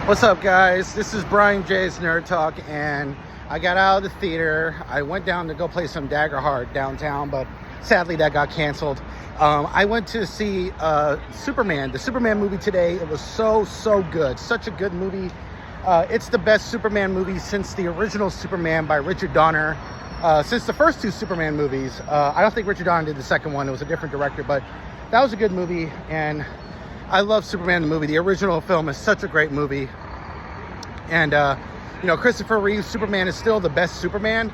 What's up, guys? This is Brian J's Nerd Talk, and I got out of the theater. I went down to go play some Daggerheart downtown, but sadly that got canceled. I went to see Superman, the Superman movie today. It was so good. Such a good movie. It's the best Superman movie since the original Superman by Richard Donner. Since the first two Superman movies. I don't think Richard Donner did the second one. It was a different director, but that was a good movie, and I love Superman the movie. The original film is such a great movie. And, Christopher Reeve's Superman is still the best Superman.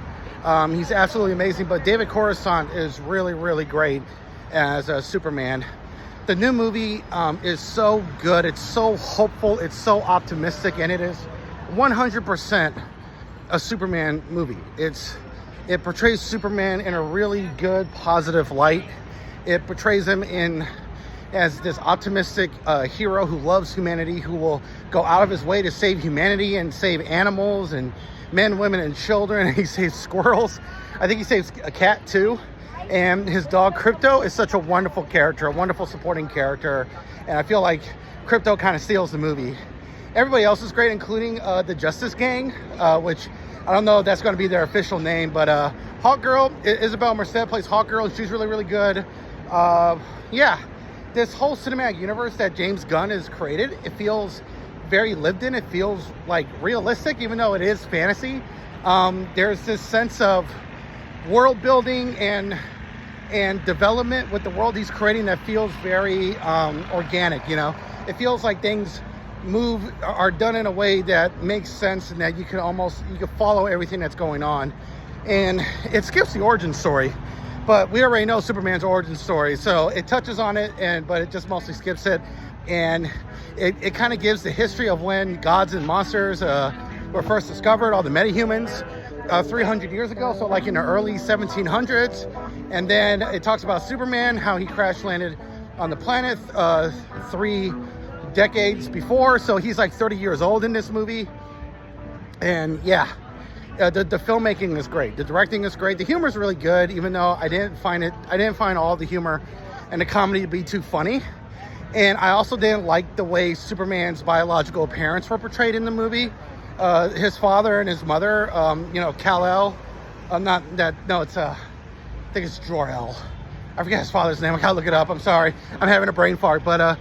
He's absolutely amazing. But David Coruscant is really great as Superman. The new movie is so good. It's so hopeful. It's so optimistic. And it is 100% a Superman movie. It portrays Superman in a really good, positive light. It portrays him as this optimistic hero who loves humanity, who will go out of his way to save humanity and save animals and men, women, and children. He saves squirrels. I think he saves a cat too. And his dog Crypto is such a wonderful character, a wonderful supporting character. And I feel like Crypto kind of steals the movie. Everybody else is great, including the Justice Gang, which I don't know if that's going to be their official name, but Hawkgirl, Isabel Merced plays Hawkgirl, and she's really good. This whole cinematic universe that James Gunn has created, it feels very lived in. It feels like realistic, even though it is fantasy. There's this sense of world building and development with the world he's creating that feels very organic. It feels like things are done in a way that makes sense and that you can follow everything that's going on. And it skips the origin story. But we already know Superman's origin story, so it touches on it, but it just mostly skips it. And it kind of gives the history of when gods and monsters were first discovered, all the metahumans, 300 years ago, so like in the early 1700s. And then it talks about Superman, how he crash landed on the planet 3 decades before, so he's like 30 years old in this movie. And the filmmaking is great. The directing is great. The humor is really good, even though I didn't find all the humor and the comedy to be too funny. And I also didn't like the way Superman's biological parents were portrayed in the movie. His father and his mother, Kal-El. I think it's Jor-El. I forget his father's name. I gotta look it up. I'm sorry. I'm having a brain fart. But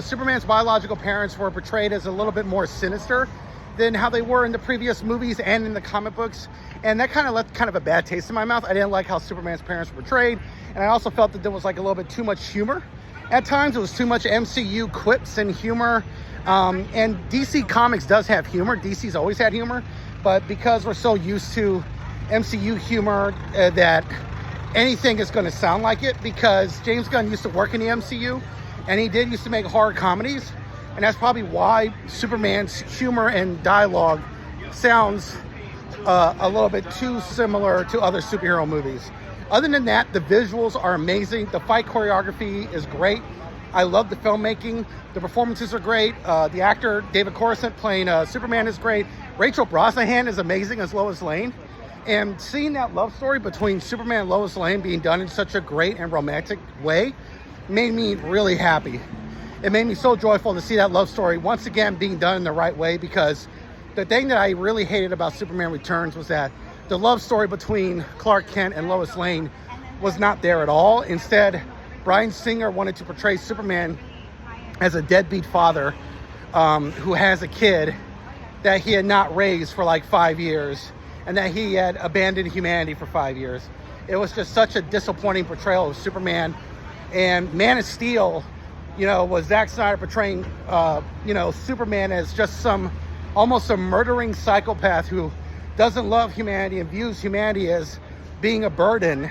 Superman's biological parents were portrayed as a little bit more sinister than how they were in the previous movies and in the comic books. And that kind of left kind of a bad taste in my mouth. I didn't like how Superman's parents were portrayed. And I also felt that there was like a little bit too much humor. At times, it was too much MCU quips and humor. And DC Comics does have humor. DC's always had humor. But because we're so used to MCU humor that anything is going to sound like it, because James Gunn used to work in the MCU, and he used to make horror comedies. And that's probably why Superman's humor and dialogue sounds a little bit too similar to other superhero movies. Other than that, the visuals are amazing. The fight choreography is great. I love the filmmaking. The performances are great. The actor, David Coruscant, playing Superman is great. Rachel Brosnahan is amazing as Lois Lane. And seeing that love story between Superman and Lois Lane being done in such a great and romantic way made me really happy. It made me so joyful to see that love story once again being done in the right way, because the thing that I really hated about Superman Returns was that the love story between Clark Kent and Lois Lane was not there at all. Instead, Bryan Singer wanted to portray Superman as a deadbeat father who has a kid that he had not raised for like 5 years, and that he had abandoned humanity for 5 years. It was just such a disappointing portrayal of Superman. And Man of Steel, was Zack Snyder portraying, Superman as just almost a murdering psychopath who doesn't love humanity and views humanity as being a burden,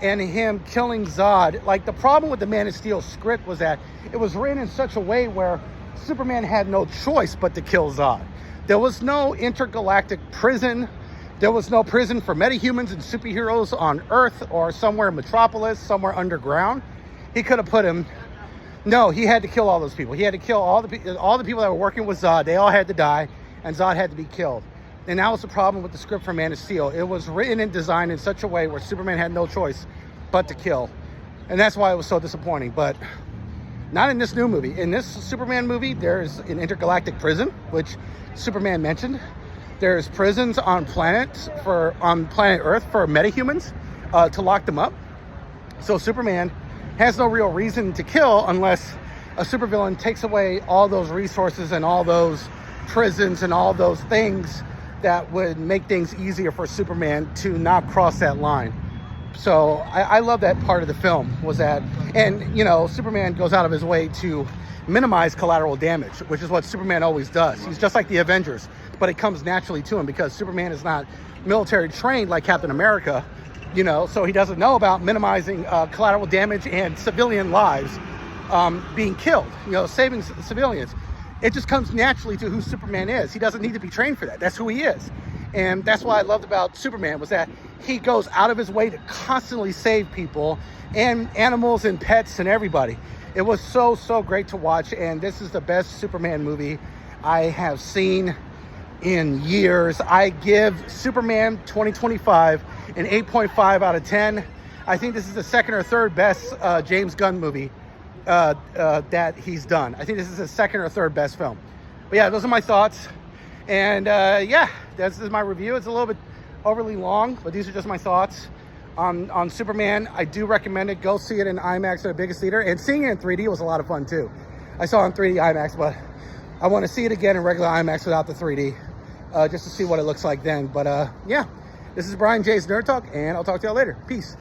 and him killing Zod. Like, the problem with the Man of Steel script was that it was written in such a way where Superman had no choice but to kill Zod. There was no intergalactic prison. There was no prison for metahumans and superheroes on Earth or somewhere in Metropolis, somewhere underground. He could have put him... No, he had to kill all those people. He had to kill all the people that were working with Zod. They all had to die, and Zod had to be killed. And that was the problem with the script for Man of Steel. It was written and designed in such a way where Superman had no choice but to kill. And that's why it was so disappointing. But Not in this new movie. In this Superman movie, there's an intergalactic prison, which Superman mentioned. There's prisons on planet Earth for metahumans to lock them up. So Superman has no real reason to kill unless a supervillain takes away all those resources and all those prisons and all those things that would make things easier for Superman to not cross that line. So I love that part of the film, was that, and you know, Superman goes out of his way to minimize collateral damage, which is what Superman always does. He's just like the Avengers, but it comes naturally to him because Superman is not military trained like Captain America, you know, so he doesn't know about minimizing collateral damage and civilian lives being killed, you know, saving civilians. It just comes naturally to who Superman is. He doesn't need to be trained for that. That's who he is. And that's what I loved about Superman, was that he goes out of his way to constantly save people and animals and pets and everybody. It was so great to watch, and this is the best Superman movie I have seen in years. I give Superman 2025 an 8.5 out of 10. I think this is the second or third best James Gunn movie that he's done. I think this is his second or third best film. But yeah, those are my thoughts. And yeah, this is my review. It's a little bit overly long, but these are just my thoughts on Superman. I do recommend it. Go see it in IMAX at the biggest theater. And seeing it in 3D was a lot of fun too. I saw it in 3D IMAX, but I want to see it again in regular IMAX without the 3D, just to see what it looks like then. But yeah, this is Brian J's Nerd Talk, and I'll talk to y'all later. Peace.